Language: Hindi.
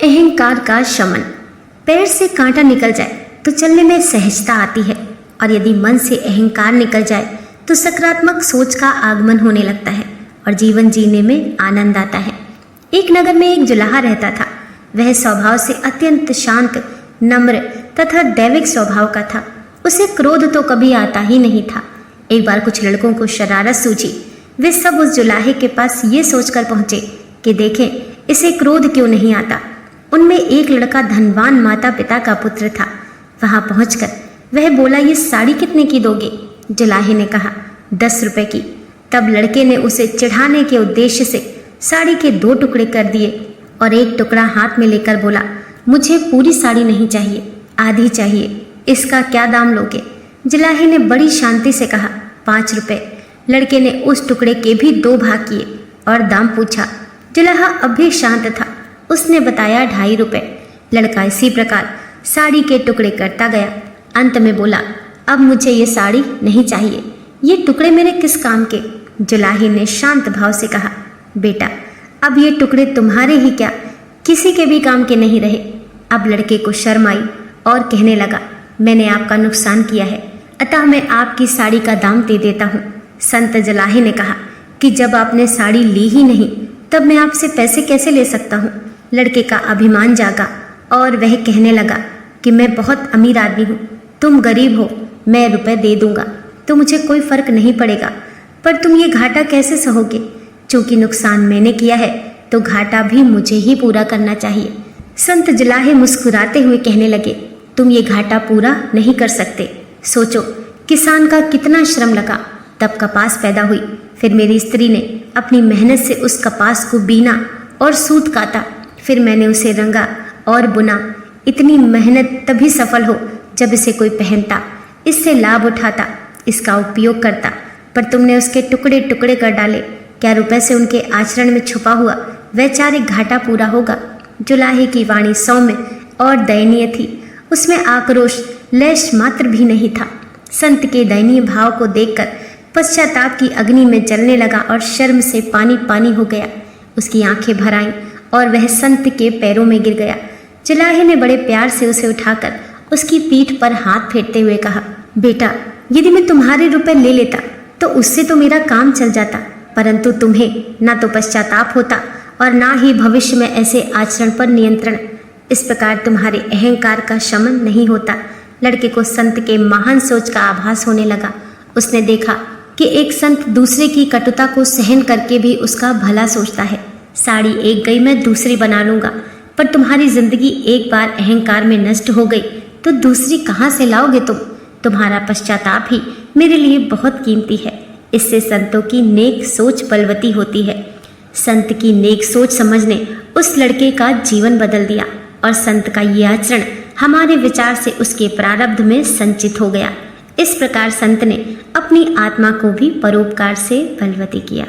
अहंकार का शमन। पैर से कांटा निकल जाए तो चलने में सहजता आती है, और यदि मन से अहंकार निकल जाए तो सकारात्मक सोच का आगमन होने लगता है और जीवन जीने में आनंद आता है। एक नगर में एक जुलाहा रहता था। वह स्वभाव से अत्यंत शांत, नम्र तथा दैविक स्वभाव का था। उसे क्रोध तो कभी आता ही नहीं था। एक बार कुछ लड़कों को शरारत सूझी। वे सब उस जुलाहे के पास ये सोचकर पहुंचे कि देखें इसे क्रोध क्यों नहीं आता। उनमें एक लड़का धनवान माता पिता का पुत्र था। वहां पहुंचकर वह बोला, ये साड़ी कितने की दोगे? जुलाहे ने कहा, 10 रुपए की। तब लड़के ने उसे चिढ़ाने के उद्देश्य से साड़ी के 2 टुकड़े कर दिए और एक टुकड़ा हाथ में लेकर बोला, मुझे पूरी साड़ी नहीं चाहिए, आधी चाहिए। इसका क्या दाम लोगे? जुलाहे ने बड़ी शांति से कहा, 5 रुपए। लड़के ने उस टुकड़े के भी 2 भाग किए और दाम पूछा। जुलाहा अब भी शांत था। उसने बताया 2.5 रुपए। लड़का इसी प्रकार साड़ी के टुकड़े करता गया। अंत में बोला, अब मुझे ये साड़ी नहीं चाहिए, ये टुकड़े मेरे किस काम के? जुलाहे ने शांत भाव से कहा, बेटा अब ये टुकड़े तुम्हारे ही क्या, किसी के भी काम के नहीं रहे। अब लड़के को शर्म आई और कहने लगा, मैंने आपका नुकसान किया है, अतः मैं आपकी साड़ी का दाम दे देता हूँ। संत जुलाहे ने कहा कि जब आपने साड़ी ली ही नहीं तब मैं आपसे पैसे कैसे ले सकता हूँ? लड़के का अभिमान जागा और वह कहने लगा कि मैं बहुत अमीर आदमी हूँ, तुम गरीब हो, मैं रुपए दे दूंगा तो मुझे कोई फर्क नहीं पड़ेगा, पर तुम ये घाटा कैसे सहोगे? चूंकि नुकसान मैंने किया है तो घाटा भी मुझे ही पूरा करना चाहिए। संत जुलाहे मुस्कुराते हुए कहने लगे, तुम ये घाटा पूरा नहीं कर सकते। सोचो किसान का कितना श्रम लगा, तब कपास पैदा हुई, फिर मेरी स्त्री ने अपनी मेहनत से उस कपास को बीना और सूत काटा, फिर मैंने उसे रंगा और बुना। इतनी मेहनत तभी सफल हो जब इसे कोई पहनता, इससे लाभ उठाता, इसका उपयोग करता, पर तुमने उसके टुकड़े टुकड़े कर डाले। क्या रुपए से उनके आचरण में छुपा हुआ वैचारिक घाटा पूरा होगा? जुलाहे की वाणी सौम्य और दयनीय थी। उसमें आक्रोश लेश मात्र भी नहीं था। संत के दयनीय भाव को देखकर पश्चाताप की अग्नि में जलने लगा और शर्म से पानी पानी हो गया। उसकी आंखें भर आईं और वह संत के पैरों में गिर गया। जुलाहे ने बड़े प्यार से उसे उठाकर उसकी पीठ पर हाथ फेरते हुए कहा, बेटा यदि मैं तुम्हारे रुपए ले लेता तो उससे तो मेरा काम चल जाता, परंतु तुम्हें ना तो पश्चाताप होता और ना ही भविष्य में ऐसे आचरण पर नियंत्रण। इस प्रकार तुम्हारे अहंकार का शमन नहीं होता। लड़के को संत के महान सोच का आभास होने लगा। उसने देखा कि एक संत दूसरे की कटुता को सहन करके भी उसका भला सोचता है। साड़ी एक गई, मैं दूसरी बना लूंगा, पर तुम्हारी जिंदगी एक बार अहंकार में नष्ट हो गई तो दूसरी कहाँ से लाओगे तुम? तुम्हारा पश्चाताप ही मेरे लिए बहुत कीमती है। इससे संतों की नेक सोच बलवती होती है। संत की नेक सोच समझने उस लड़के का जीवन बदल दिया और संत का ये आचरण हमारे विचार से उसके प्रारब्ध में संचित हो गया। इस प्रकार संत ने अपनी आत्मा को भी परोपकार से बलवती किया।